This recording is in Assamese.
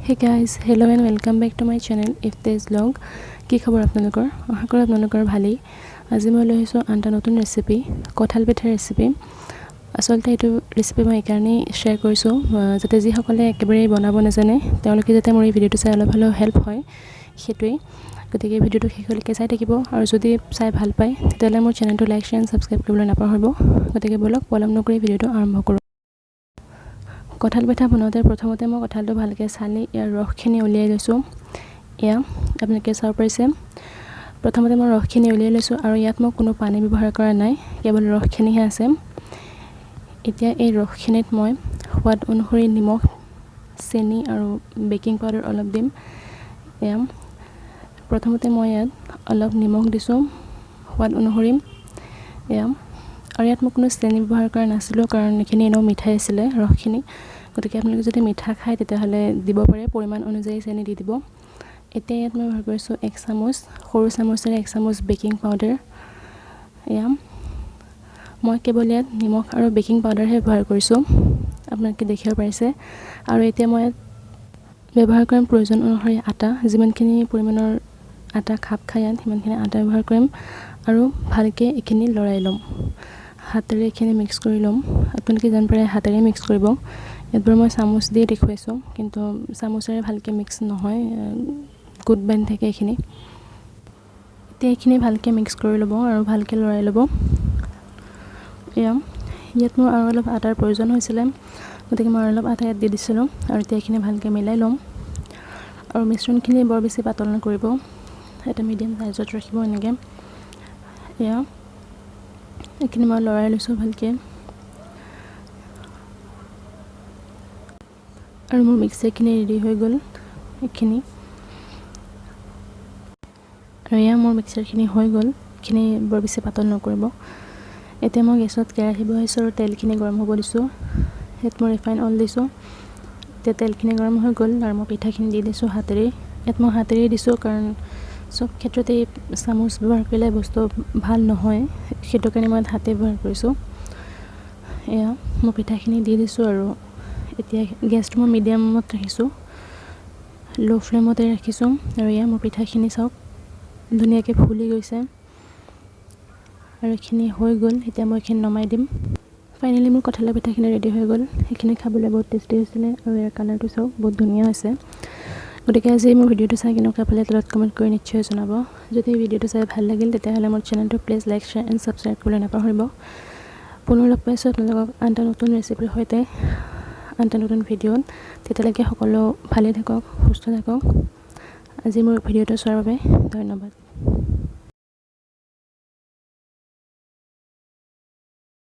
Hey guys, hello and welcome back to my channel Ifte's Vlog. কি খবৰ আপোনালোকৰ? আশা কৰোঁ আপোনালোকৰ ভালেই। আজি মই লৈ আহিছোঁ আনটা নতুন ৰেচিপি, কঁঠাল পিঠাৰ ৰেচিপি। আচলতে এইটো ৰেচিপি মই এইকাৰণেই শ্বেয়াৰ কৰিছোঁ যাতে যিসকলে একেবাৰে বনাব নাজানে তেওঁলোকে যাতে মোৰ এই ভিডিঅ'টো চাই অলপ হ'লেও হেল্প হয় সেইটোৱেই। গতিকে ভিডিঅ'টো শেষলৈকে চাই থাকিব আৰু যদি চাই ভাল পায় তেতিয়াহ'লে মোৰ চেনেলটো লাইক শ্বেয়াৰ এণ্ড ছাবস্ক্ৰাইব কৰিবলৈ নাপাহৰিব। গতিকে বলক পলম নকৰি ভিডিঅ'টো আৰম্ভ কৰোঁ। কঁঠাল পিঠা বনাওঁতে প্ৰথমতে মই কঁঠালটো ভালকৈ চালি ইয়াৰ ৰসখিনি উলিয়াই লৈছোঁ। এয়া আপোনালোকে চাব পাৰিছে। প্ৰথমতে মই ৰসখিনি উলিয়াই লৈছোঁ আৰু ইয়াত মই কোনো পানী ব্যৱহাৰ কৰা নাই, কেৱল ৰসখিনিহে আছে। এতিয়া এই ৰসখিনিত মই সোৱাদ অনুসৰি নিমখ, চেনি আৰু বেকিং পাউডাৰ অলপ দিম। এয়া প্ৰথমতে মই ইয়াত অলপ নিমখ দিছোঁ সোৱাদ অনুসৰি। এয়া আৰু ইয়াত মই কোনো চেনি ব্যৱহাৰ কৰা নাছিলোঁ কাৰণ এইখিনি এনেও মিঠাই আছিলে ৰসখিনি। গতিকে আপোনালোকে যদি মিঠা খায় তেতিয়াহ'লে দিব পাৰে, পৰিমাণ অনুযায়ী চেনি দি দিব। এতিয়া ইয়াত মই ব্যৱহাৰ কৰিছোঁ 1 চামুচ, সৰু চামুচেৰে 1 চামুচ বেকিং পাউডাৰ। এয়া মই কেৱল ইয়াত নিমখ আৰু বেকিং পাউডাৰহে ব্যৱহাৰ কৰিছোঁ, আপোনালোকে দেখিব পাৰিছে। আৰু এতিয়া মই ব্যৱহাৰ কৰিম প্ৰয়োজন অনুসৰি আটা, যিমানখিনি পৰিমাণৰ আটা খাপ খায় ইয়াত সিমানখিনি আটা ব্যৱহাৰ কৰিম আৰু ভালকৈ এইখিনি লৰাই ল'ম। হাতেৰে এইখিনি মিক্স কৰি ল'ম। আপোনালোকে যিমান পাৰে হাতেৰে মিক্স কৰিব। ইয়াত বাৰু মই চামুচ দিয়ে দেখুৱাইছোঁ, কিন্তু চামুচেৰে ভালকৈ মিক্স নহয়, গোট বান্ধি থাকে এইখিনি। এতিয়া এইখিনি ভালকৈ মিক্স কৰি ল'ব আৰু ভালকৈ লৰাই ল'ব। ইয়াত মোৰ আৰু অলপ আটাৰ প্ৰয়োজন হৈছিলে, গতিকে মই আৰু অলপ আটা ইয়াত দি দিছিলোঁ আৰু এতিয়া এইখিনি ভালকৈ মিলাই ল'ম। আৰু মিশ্ৰণখিনি বৰ বেছি পাতল নকৰিব, এটা মিডিয়াম চাইজত ৰাখিব এনেকৈ। এয়া এইখিনি মই লৰাই লৈছোঁ ভালকৈ। আৰু মোৰ মিক্সাৰখিনি ৰেডি হৈ গ'ল এইখিনি। আৰু এয়া মোৰ মিক্সাৰখিনি হৈ গ'ল, এইখিনি বৰ বেছি পাতল নকৰিব। এতিয়া মই গেছত কেৰাহী বহাইছোঁ আৰু তেলখিনি গৰম হ'ব দিছোঁ। ইয়াত মই ৰিফাইন অইল দিছোঁ। এতিয়া তেলখিনি গৰম হৈ গ'ল আৰু মই পিঠাখিনি দি দিছোঁ হাতেৰে। ইয়াত মই হাতেৰে দিছোঁ কাৰণ চব ক্ষেত্ৰতে চামুচ ব্যৱহাৰ কৰিলে বস্তু ভাল নহয়, সেইটো কাৰণে মই হাতে ব্যৱহাৰ কৰিছোঁ। এয়া মই পিঠাখিনি দি দিছোঁ আৰু এতিয়া গেছটো মই মিডিয়ামত ৰাখিছোঁ, ল' ফ্লেমতে ৰাখিছোঁ। আৰু এয়া মোৰ পিঠাখিনি চাওক ধুনীয়াকৈ ফুলি গৈছে আৰু এইখিনি হৈ গ'ল। এতিয়া মই এইখিনি নমাই দিম। ফাইনেলি মোৰ কঁঠালৰ পিঠাখিনি ৰেডি হৈ গ'ল। সেইখিনি খাবলৈ বহুত টেষ্টি হৈছিলে আৰু ইয়াৰ কালাৰটো চাওক বহুত ধুনীয়া হৈছে। গতিকে আজি মোৰ ভিডিঅ'টো চাই কেনেকুৱা পালে তলত কমেণ্ট কৰি নিশ্চয় জনাব। যদি ভিডিঅ'টো চাই ভাল লাগিল তেতিয়াহ'লে মোৰ চেনেলটো please like share and subscribe কৰিবলৈ নাপাহৰিব। পুনৰ লগ পাইছোঁ আপোনালোকক আনটা নতুন ৰেচিপিৰ সৈতে, আনটা নতুন ভিডিঅ'ত। তেতিয়ালৈকে সকলো ভালে থাকক, সুস্থ থাকক। আজি মোৰ ভিডিঅ'টো চোৱাৰ বাবে ধন্যবাদ।